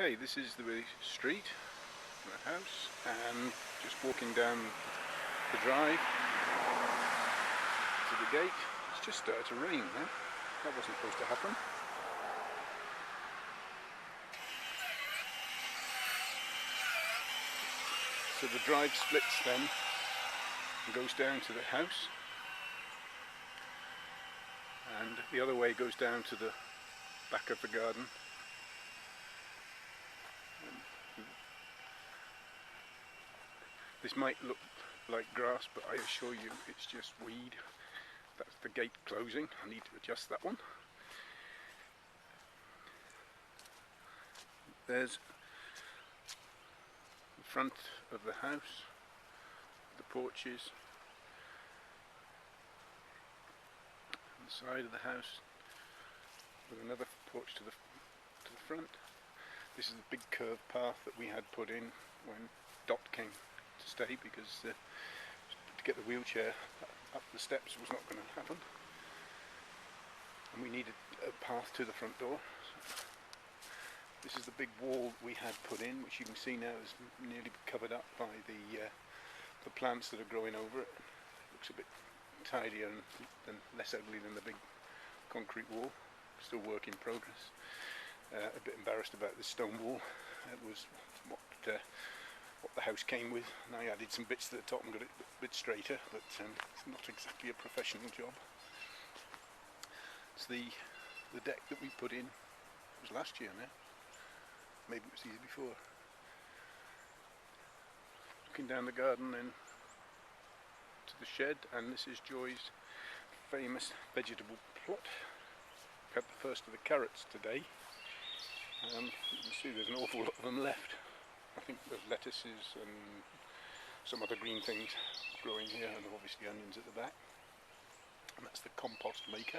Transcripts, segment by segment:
Okay, this is the street, the house, and just walking down the drive to the gate. It's just started to rain now. That wasn't supposed to happen. So the drive splits then and goes down to the house, and the other way goes down to the back of the garden. This might look like grass, but I assure you it's just weed. That's the gate closing. I need to adjust that one. There's the front of the house, the porches, and the side of the house with another porch to the front. This is the big curved path that we had put in when Dot came to stay, because to get the wheelchair up the steps was not going to happen, and we needed a path to the front door. So this is the big wall we had put in, which you can see now is nearly covered up by the plants that are growing over it. It looks a bit tidier and less ugly than the big concrete wall. Still work in progress. A bit embarrassed about this stone wall. It was what the house came with, and I added some bits to the top and got it a bit straighter, but it's not exactly a professional job. It's the deck that we put in. It was last year now. Maybe it was the year before. Looking down the garden then to the shed, and this is Joy's famous vegetable plot. Cut the first of the carrots today. You can see there's an awful lot of them left. I think there's lettuces and some other green things growing here, and obviously onions at the back. And that's the compost maker.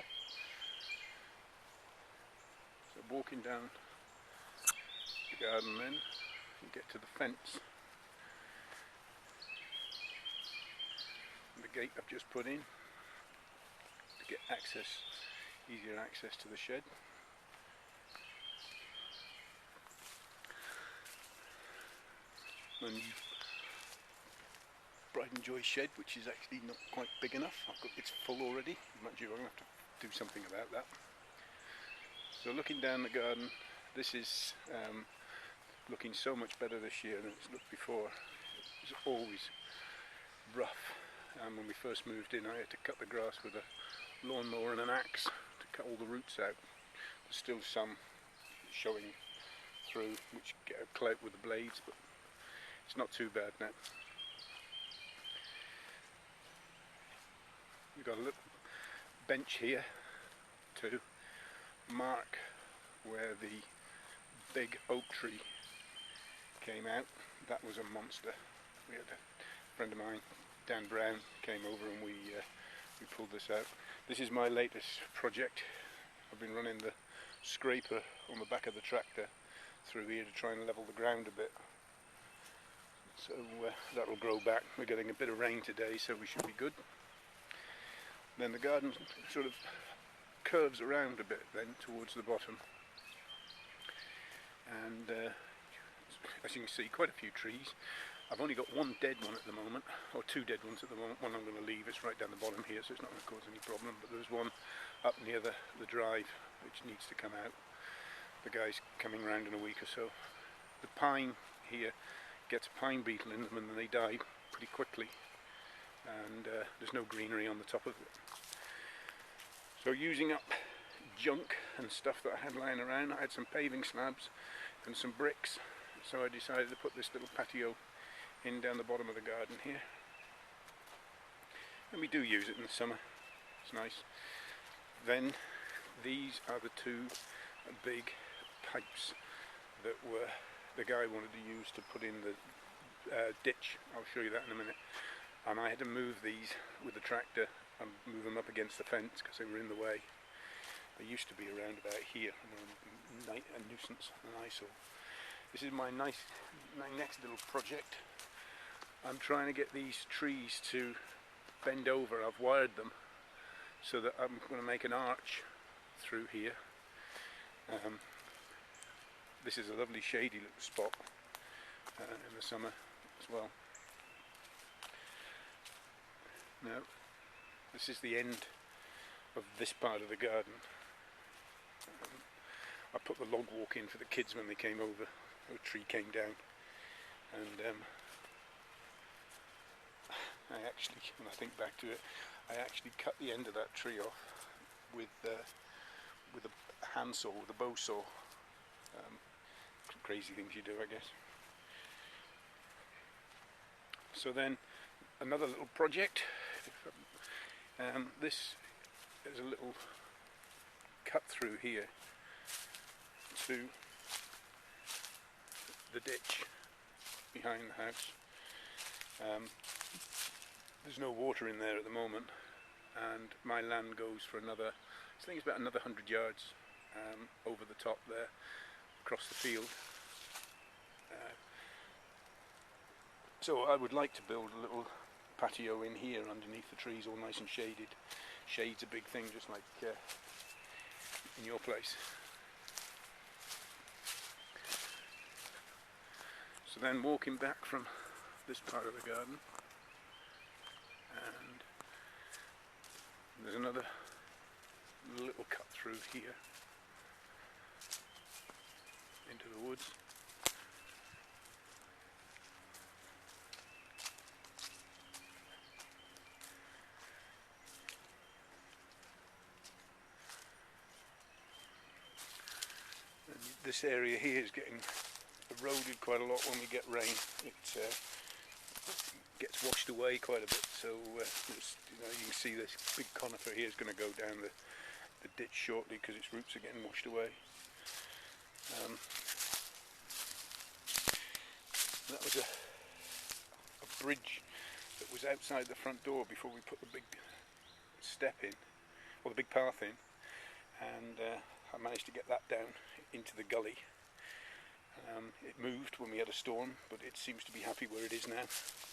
So walking down the garden then, you get to the fence. And the gate I've just put in to get access, easier access to the shed. And Bride and Joy shed, which is actually not quite big enough. It's full already. Mind you, I'm going to have to do something about that. So looking down the garden, this is looking so much better this year than it's looked before. It was always rough. When we first moved in, I had to cut the grass with a lawnmower and an axe to cut all the roots out. There's still some showing through, which get a clout with the blades, but it's not too bad now. We've got a little bench here to mark where the big oak tree came out. That was a monster. We had a friend of mine, Dan Brown, came over and we pulled this out. This is my latest project. I've been running the scraper on the back of the tractor through here to try and level the ground a bit. So that'll grow back. We're getting a bit of rain today, so we should be good. Then the garden sort of curves around a bit then towards the bottom. And as you can see, quite a few trees. I've only got one dead one at the moment, or two dead ones at the moment. One I'm going to leave, it's right down the bottom here, so it's not going to cause any problem. But there's one up near the drive which needs to come out. The guy's coming round in a week or so. The pine here gets a pine beetle in them and they die pretty quickly, and there's no greenery on the top of it. So using up junk and stuff that I had lying around, I had some paving slabs and some bricks, so I decided to put this little patio in down the bottom of the garden here, and we do use it in the summer. It's nice. Then these are the two big pipes that the guy wanted to use to put in the ditch. I'll show you that in a minute. And I had to move these with the tractor and move them up against the fence because they were in the way. They used to be around about here, and a nuisance, an eyesore. This is my next little project. I'm trying to get these trees to bend over. I've wired them so that I'm going to make an arch through here. this is a lovely shady little spot in the summer as well. Now this is the end of this part of the garden. I put the log walk in for the kids when they came over. A tree came down, and I actually, when I think back to it, I actually cut the end of that tree off with a handsaw, with a bow saw. Crazy things you do, I guess. So then, another little project. This is a little cut through here to the ditch behind the house. There's no water in there at the moment, and my land goes for another, I think it's about another 100 yards over the top there, across the field. So I would like to build a little patio in here underneath the trees, all nice and shaded. Shade's a big thing, just like in your place. So then walking back from this part of the garden, and there's another little cut through here into the woods. And this area here is getting eroded quite a lot when we get rain. It gets washed away quite a bit, so you can see this big conifer here is going to go down the ditch shortly because its roots are getting washed away. That was a bridge that was outside the front door before we put the big step in, or the big path in, and I managed to get that down into the gully. It moved when we had a storm, but it seems to be happy where it is now.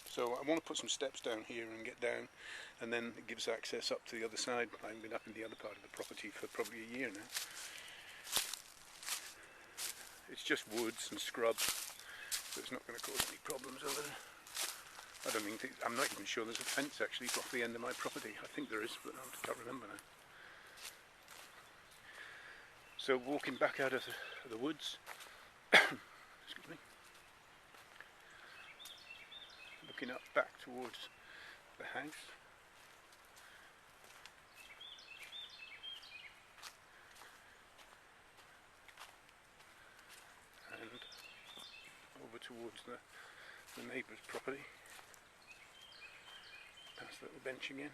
So I want to put some steps down here and get down, and then it gives access up to the other side. I haven't been up in the other part of the property for probably a year now. It's just woods and scrub, so it's not going to cause any problems over there. I'm not even sure there's a fence actually off the end of my property. I think there is, but I can't remember now. So walking back out of the woods, excuse me, looking up back towards the house. And over towards the neighbour's property, past the little bench again,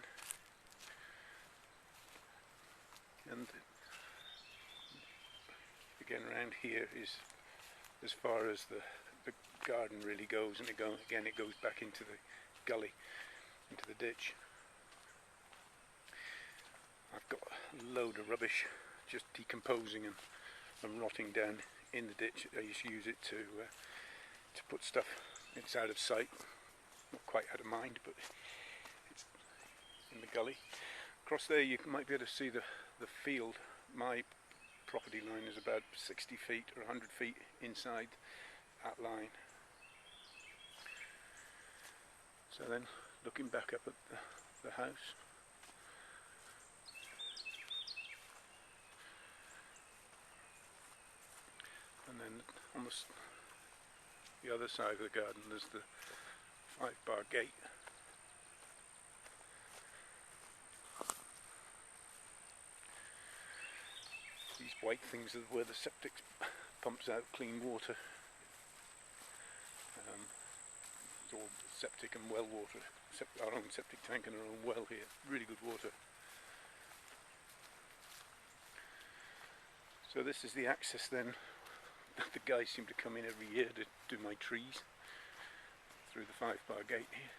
and again around here is as far as the garden really goes, and it goes back into the gully, into the ditch. I've got a load of rubbish just decomposing and rotting down in the ditch. I used to use it to put stuff. It's out of sight, not quite out of mind, but it's in the gully. Across there you might be able to see the field. My property line is about 60 feet or 100 feet inside that line. So then looking back up at the house, and then on the other side of the garden there's the 5-bar gate. These white things are where the septic pumps out clean water. It's all septic and well water. Our own septic tank and our own well here. Really good water. So this is the access then. The guys seem to come in every year to do my trees through the 5-bar gate here.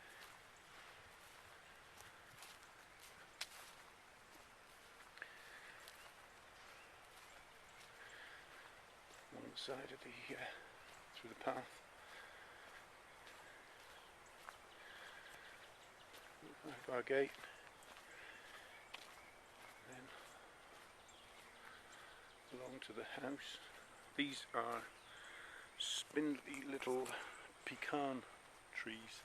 On the side of the through the path. 5-bar gate. Then along to the house. These are spindly little pecan trees.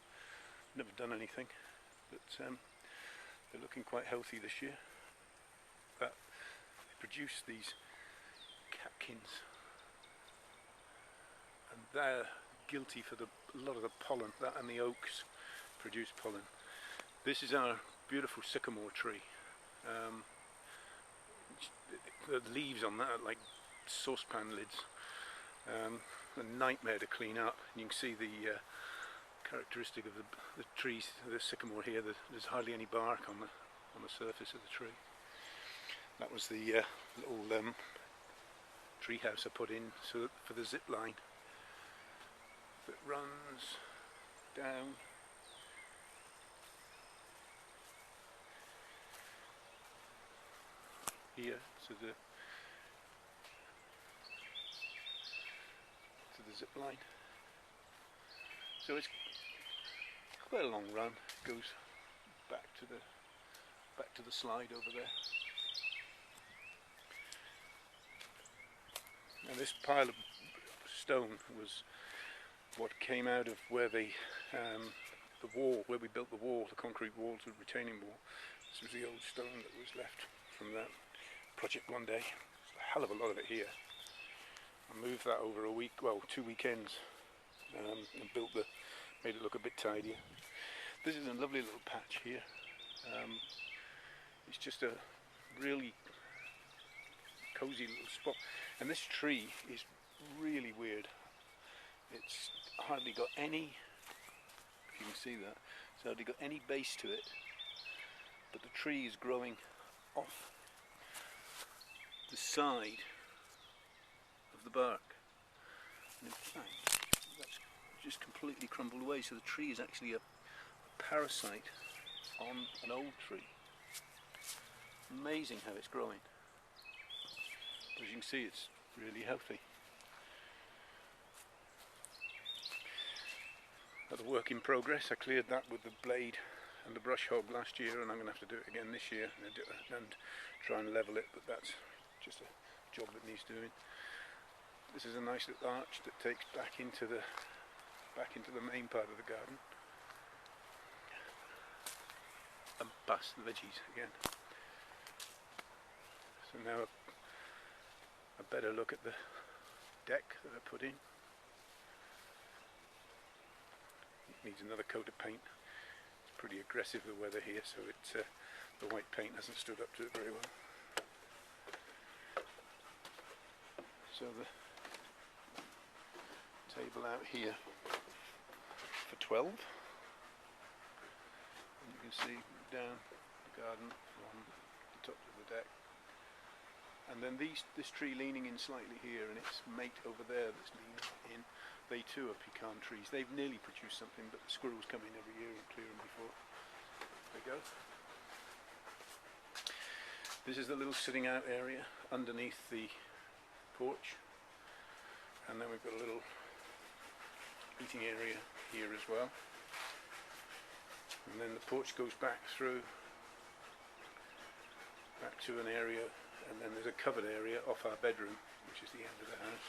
Never done anything, but they're looking quite healthy this year. They produce these catkins, and they're guilty for a lot of the pollen. That and the oaks produce pollen. This is our beautiful sycamore tree. The leaves on that are like saucepan lids. A nightmare to clean up. You can see the characteristic of the trees, the sycamore here. There's hardly any bark on the surface of the tree. That was the little tree house I put in for the zip line that runs down here to the zip line. So it's quite a long run. It goes back to the slide over there. And this pile of stone was what came out of where the wall, where we built the wall, the concrete wall, the retaining wall. This was the old stone that was left from that project one day. There's a hell of a lot of it here. I moved that over a week, well, 2 weekends, and made it look a bit tidier. This is a lovely little patch here. It's just a really cozy little spot, and this tree is really weird. It's hardly got any, if you can see that, it's hardly got any base to it, but the tree is growing off the side of the bark, and in fact that's just completely crumbled away, so the tree is actually a parasite on an old tree. Amazing how it's growing. As you can see, it's really healthy. Another work in progress. I cleared that with the blade and the brush hog last year, and I'm going to have to do it again this year and try and level it, but that's just a job that needs doing. This is a nice little arch that takes back into the main part of the garden. And past the veggies again. So now a better look at the deck that I put in. It needs another coat of paint. It's pretty aggressive, the weather here, so the white paint hasn't stood up to it very well. So the table out here for 12. And you can see down the garden from the top of the deck. And then this tree leaning in slightly here, and its mate over there that's leaning in, they too are pecan trees. They've nearly produced something, but the squirrels come in every year and clear them before they go. This is the little sitting out area underneath the porch, and then we've got a little eating area here as well. And then the porch goes back through, back to an area, and then there's a covered area off our bedroom, which is the end of the house.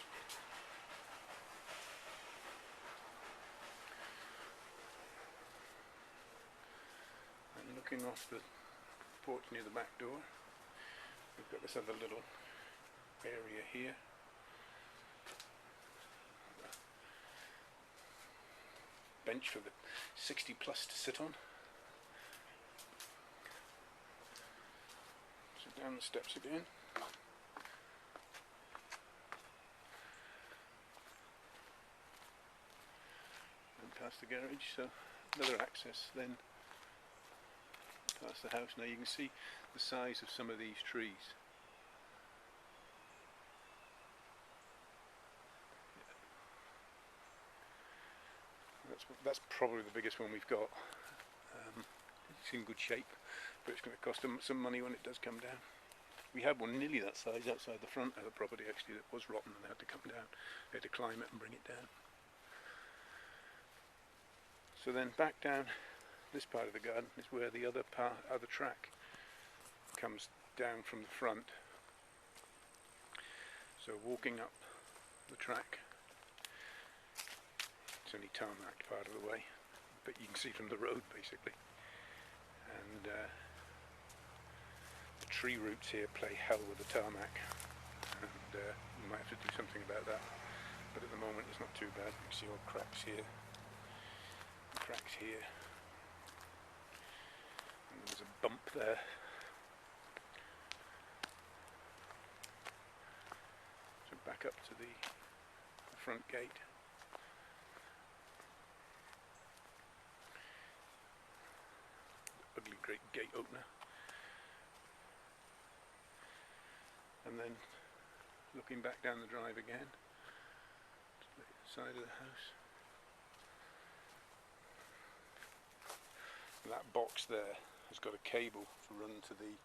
And looking off the porch near the back door, we've got this other little area here. Bench for the 60 plus to sit on. So down the steps again. And past the garage, so another access then past the house. Now you can see the size of some of these trees. That's probably the biggest one we've got. It's in good shape, but it's going to cost them some money when it does come down. We had one nearly that size outside the front of the property actually that was rotten, and they had to come down. They had to climb it and bring it down. So then back down this part of the garden is where the other track comes down from the front. So walking up the track It's only tarmac part of the way, but you can see from the road basically. And the tree roots here play hell with the tarmac, and we might have to do something about that. But at the moment it's not too bad. You can see all cracks here, cracks here, and there's a bump there. So back up to the front gate. Ugly great gate opener. And then looking back down the drive again to the side of the house. That box there has got a cable to run to the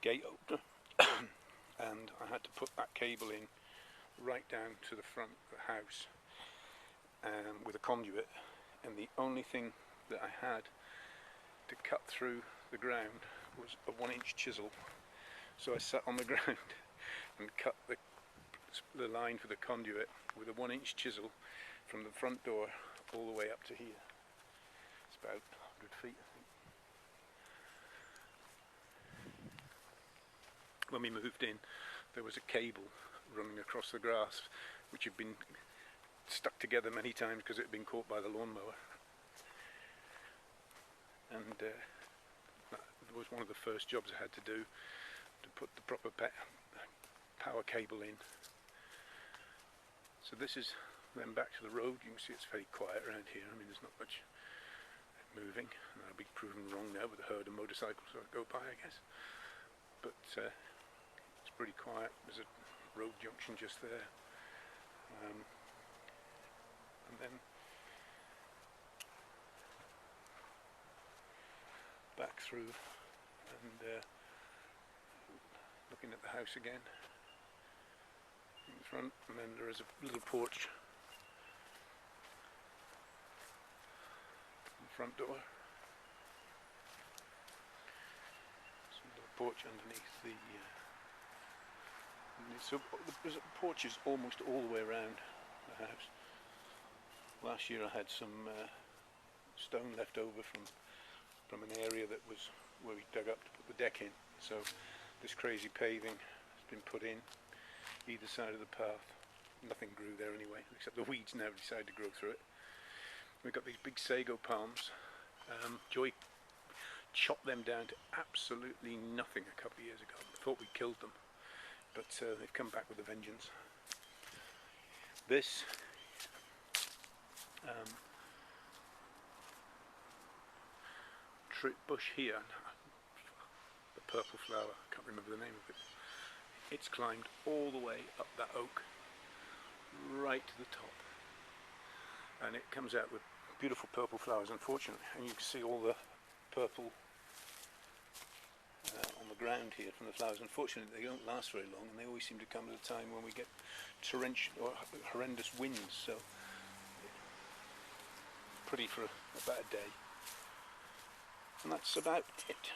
gate opener and I had to put that cable in right down to the front of the house with a conduit, and the only thing that I had to cut through the ground was a 1-inch chisel. So I sat on the ground and cut the line for the conduit with a 1-inch chisel from the front door all the way up to here. It's about 100 feet, I think. When we moved in, there was a cable running across the grass which had been stuck together many times because it had been caught by the lawnmower. And that was one of the first jobs I had to do, to put the proper power cable in. So this is then back to the road. You can see it's very quiet around here. I mean, there's not much moving, and I'll be proven wrong now with a herd of motorcycles that go by, I guess. But it's pretty quiet. There's a road junction just there, and then back through and looking at the house again in front, and then there is a little porch in the front door. Some little porch underneath the so the porch is almost all the way around the house. Last year I had some stone left over from an area that was where we dug up to put the deck in. So this crazy paving has been put in either side of the path. Nothing grew there anyway, except the weeds now decided to grow through it. We've got these big sago palms. Joy chopped them down to absolutely nothing a couple of years ago. Thought we killed them, but they've come back with a vengeance. This bush here, the purple flower, I can't remember the name of it, it's climbed all the way up that oak right to the top, and it comes out with beautiful purple flowers, unfortunately, and you can see all the purple on the ground here from the flowers. Unfortunately, they don't last very long, and they always seem to come at a time when we get torrential or horrendous winds, so pretty for about a day. And that's about it.